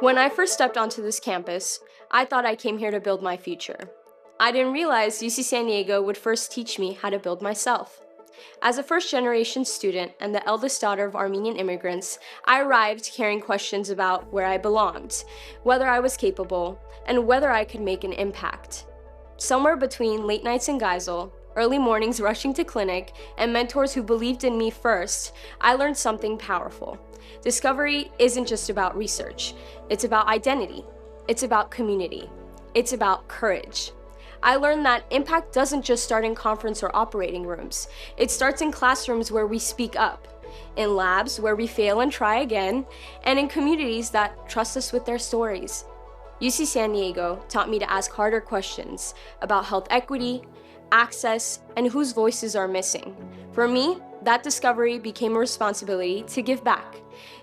When I first stepped onto this campus, I thought I came here to build my future. I didn't realize UC San Diego would first teach me how to build myself. As a first-generation student and the eldest daughter of Armenian immigrants, I arrived carrying questions about where I belonged, whether I was capable, and whether I could make an impact. Somewhere between late nights in Geisel, early mornings rushing to clinic, and mentors who believed in me first, I learned something powerful. Discovery isn't just about research. It's about identity. It's about community. It's about courage. I learned that impact doesn't just start in conference or operating rooms. It starts in classrooms where we speak up, in labs where we fail and try again, and in communities that trust us with their stories. UC San Diego taught me to ask harder questions about health equity, access, and whose voices are missing. For me, that discovery became a responsibility to give back.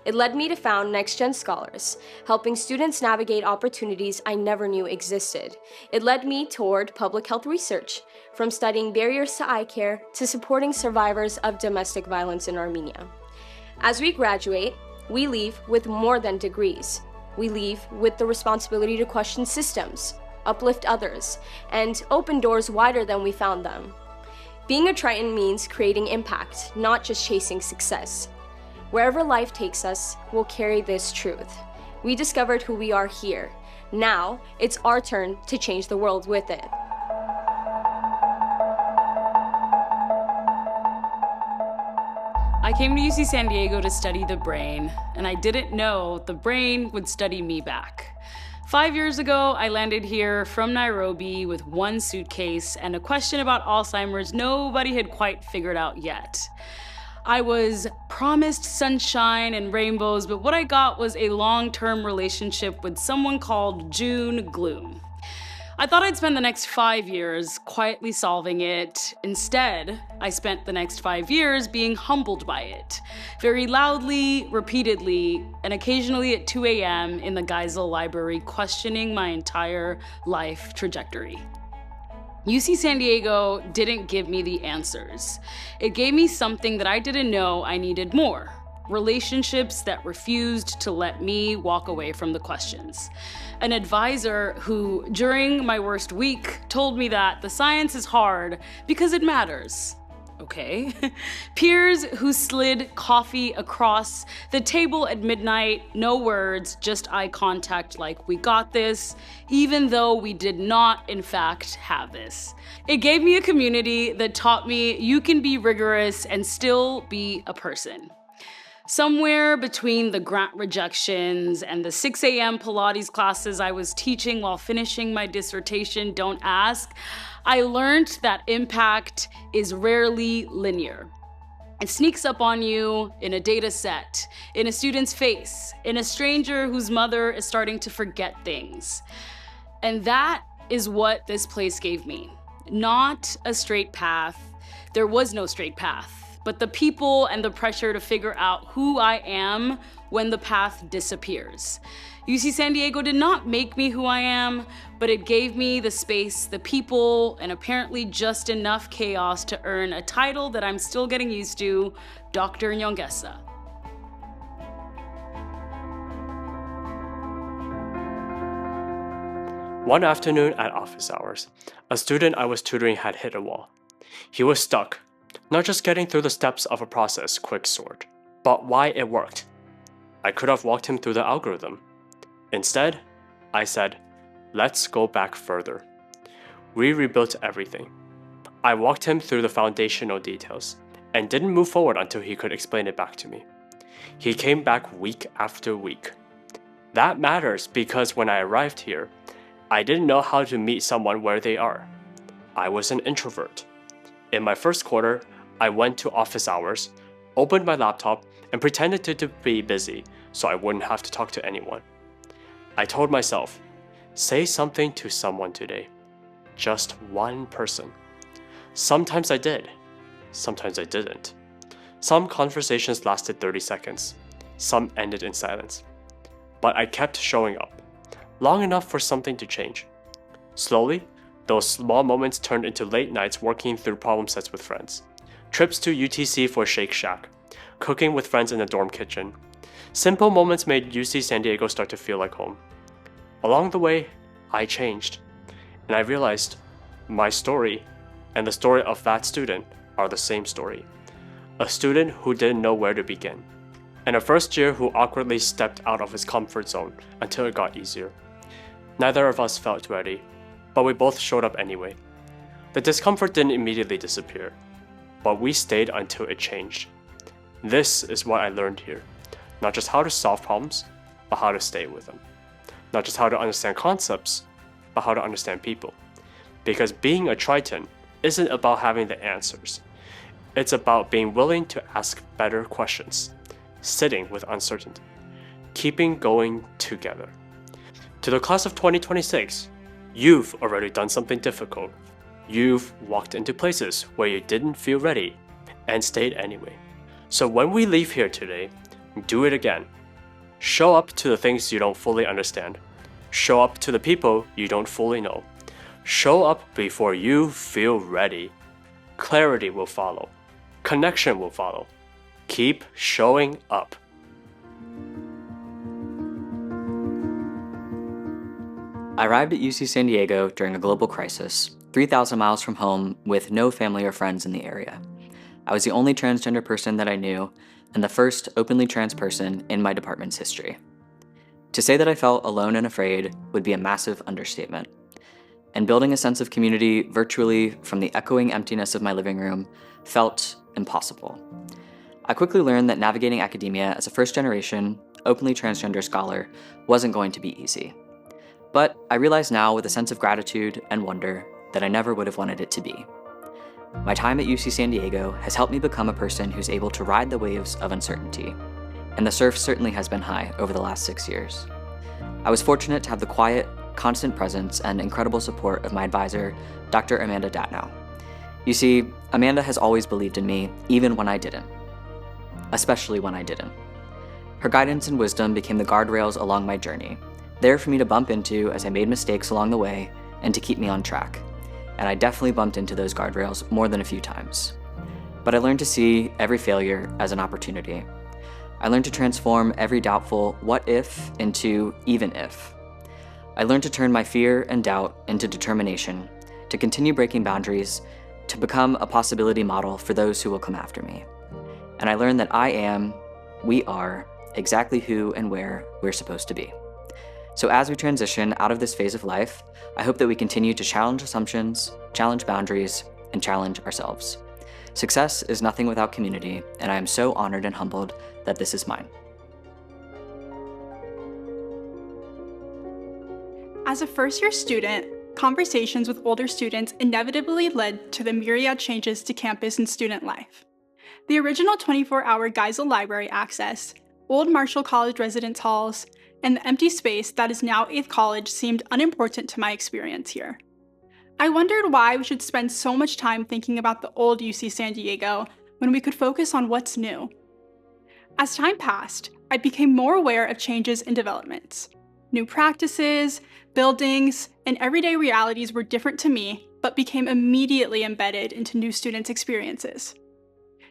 It led me to found Next Gen Scholars, helping students navigate opportunities I never knew existed. It led me toward public health research, from studying barriers to eye care to supporting survivors of domestic violence in Armenia. As we graduate, we leave with more than degrees. We leave with the responsibility to question systems, uplift others, and open doors wider than we found them. Being a Triton means creating impact, not just chasing success. Wherever life takes us, we'll carry this truth. We discovered who we are here. Now, it's our turn to change the world with it. I came to UC San Diego to study the brain, and I didn't know the brain would study me back. 5 years ago, I landed here from Nairobi with one suitcase and a question about Alzheimer's nobody had quite figured out yet. I was promised sunshine and rainbows, but what I got was a long-term relationship with someone called June Gloom. I thought I'd spend the next 5 years quietly solving it. Instead, I spent the next 5 years being humbled by it, very loudly, repeatedly, and occasionally at 2 a.m. in the Geisel Library, questioning my entire life trajectory. UC San Diego didn't give me the answers. It gave me something that I didn't know I needed more. Relationships that refused to let me walk away from the questions. An advisor who, during my worst week, told me that the science is hard because it matters. Okay. Peers who slid coffee across the table at midnight, no words, just eye contact like we got this, even though we did not, in fact, have this. It gave me a community that taught me you can be rigorous and still be a person. Somewhere between the grant rejections and the 6 a.m. Pilates classes I was teaching while finishing my dissertation, don't ask, I learned that impact is rarely linear. It sneaks up on you in a data set, in a student's face, in a stranger whose mother is starting to forget things. And that is what this place gave me. Not a straight path. There was no straight path. But the people and the pressure to figure out who I am when the path disappears. UC San Diego did not make me who I am, but it gave me the space, the people, and apparently just enough chaos to earn a title that I'm still getting used to, Dr. Nyongesa. One afternoon at office hours, a student I was tutoring had hit a wall. He was stuck. Not just getting through the steps of a process quick sort, but why it worked. I could have walked him through the algorithm. Instead, I said, let's go back further. We rebuilt everything. I walked him through the foundational details and didn't move forward until he could explain it back to me. He came back week after week. That matters because when I arrived here, I didn't know how to meet someone where they are. I was an introvert. In my first quarter, I went to office hours, opened my laptop, and pretended to be busy so I wouldn't have to talk to anyone. I told myself, say something to someone today. Just one person. Sometimes I did. Sometimes I didn't. Some conversations lasted 30 seconds. Some ended in silence. But I kept showing up, long enough for something to change. Slowly, those small moments turned into late nights working through problem sets with friends, trips to UTC for Shake Shack, cooking with friends in the dorm kitchen, Simple moments made UC San Diego start to feel like home. Along the way, I changed, and I realized my story and the story of that student are the same story. A student who didn't know where to begin, and a first year who awkwardly stepped out of his comfort zone until it got easier. Neither of us felt ready, but we both showed up anyway. The discomfort didn't immediately disappear, but we stayed until it changed. This is what I learned here. Not just how to solve problems, but how to stay with them. Not just how to understand concepts, but how to understand people. Because being a Triton isn't about having the answers. It's about being willing to ask better questions, sitting with uncertainty, keeping going together. To the class of 2026, you've already done something difficult. You've walked into places where you didn't feel ready and stayed anyway. So when we leave here today, do it again. Show up to the things you don't fully understand. Show up to the people you don't fully know. Show up before you feel ready. Clarity will follow. Connection will follow. Keep showing up. I arrived at UC San Diego during a global crisis, 3,000 miles from home with no family or friends in the area. I was the only transgender person that I knew, and the first openly trans person in my department's history. To say that I felt alone and afraid would be a massive understatement. And building a sense of community virtually from the echoing emptiness of my living room felt impossible. I quickly learned that navigating academia as a first-generation, openly transgender scholar wasn't going to be easy. But I realize now with a sense of gratitude and wonder that I never would have wanted it to be. My time at UC San Diego has helped me become a person who's able to ride the waves of uncertainty, and the surf certainly has been high over the last 6 years. I was fortunate to have the quiet, constant presence and incredible support of my advisor, Dr. Amanda Datnow. You see, Amanda has always believed in me, even when I didn't. Especially when I didn't. Her guidance and wisdom became the guardrails along my journey, there for me to bump into as I made mistakes along the way and to keep me on track. And I definitely bumped into those guardrails more than a few times. But I learned to see every failure as an opportunity. I learned to transform every doubtful what if into even if. I learned to turn my fear and doubt into determination, to continue breaking boundaries, to become a possibility model for those who will come after me. And I learned that we are, exactly who and where we're supposed to be. So as we transition out of this phase of life, I hope that we continue to challenge assumptions, challenge boundaries, and challenge ourselves. Success is nothing without community, and I am so honored and humbled that this is mine. As a first-year student, conversations with older students inevitably led to the myriad changes to campus and student life. The original 24-hour Geisel Library access, old Marshall College residence halls, and the empty space that is now 8th College seemed unimportant to my experience here. I wondered why we should spend so much time thinking about the old UC San Diego when we could focus on what's new. As time passed, I became more aware of changes and developments. New practices, buildings, and everyday realities were different to me, but became immediately embedded into new students' experiences.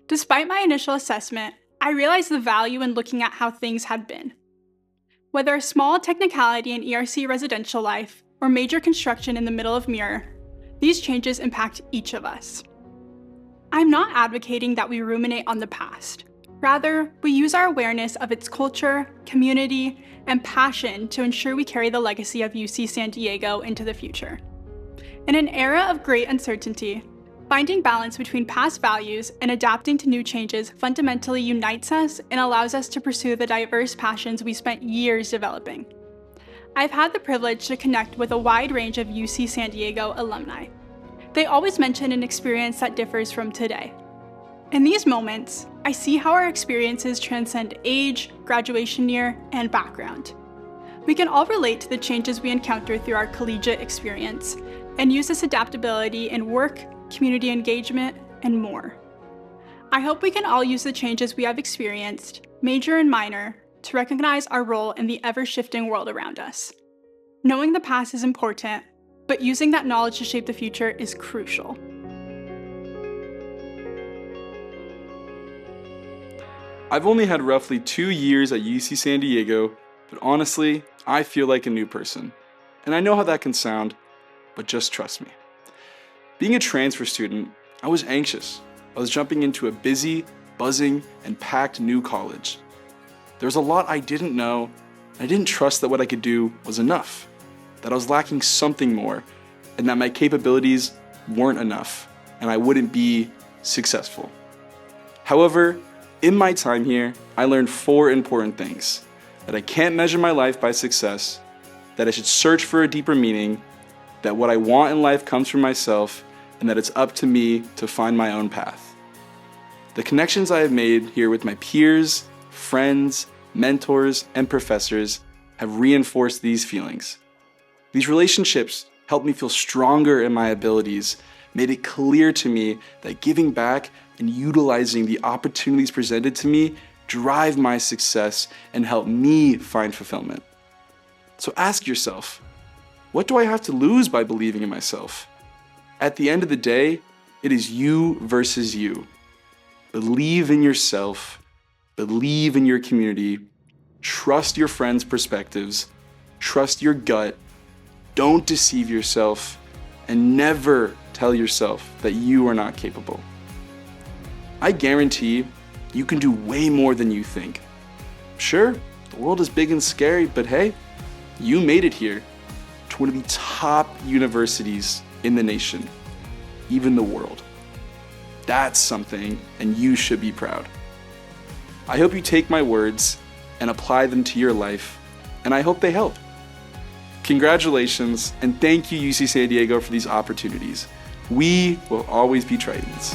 Despite my initial assessment, I realized the value in looking at how things had been. Whether a small technicality in ERC residential life or major construction in the middle of Muir, these changes impact each of us. I'm not advocating that we ruminate on the past. Rather, we use our awareness of its culture, community, and passion to ensure we carry the legacy of UC San Diego into the future. In an era of great uncertainty, finding balance between past values and adapting to new changes fundamentally unites us and allows us to pursue the diverse passions we spent years developing. I've had the privilege to connect with a wide range of UC San Diego alumni. They always mention an experience that differs from today. In these moments, I see how our experiences transcend age, graduation year, and background. We can all relate to the changes we encounter through our collegiate experience and use this adaptability in work, community engagement, and more. I hope we can all use the changes we have experienced, major and minor, to recognize our role in the ever-shifting world around us. Knowing the past is important, but using that knowledge to shape the future is crucial. I've only had roughly 2 years at UC San Diego, but honestly, I feel like a new person. And I know how that can sound, but just trust me. Being a transfer student, I was anxious. I was jumping into a busy, buzzing, and packed new college. There was a lot I didn't know, and I didn't trust that what I could do was enough, that I was lacking something more, and that my capabilities weren't enough, and I wouldn't be successful. However, in my time here, I learned 4 important things: that I can't measure my life by success, that I should search for a deeper meaning, that what I want in life comes from myself, and that it's up to me to find my own path. The connections I have made here with my peers, friends, mentors, and professors have reinforced these feelings. These relationships helped me feel stronger in my abilities, made it clear to me that giving back and utilizing the opportunities presented to me drive my success and help me find fulfillment. So ask yourself, what do I have to lose by believing in myself? At the end of the day, it is you versus you. Believe in yourself, believe in your community, trust your friends' perspectives, trust your gut, don't deceive yourself, and never tell yourself that you are not capable. I guarantee you can do way more than you think. Sure, the world is big and scary, but hey, you made it here to one of the top universities in the nation, even the world. That's something, and you should be proud. I hope you take my words and apply them to your life, and I hope they help. Congratulations, and thank you, UC San Diego, for these opportunities. We will always be Tritons.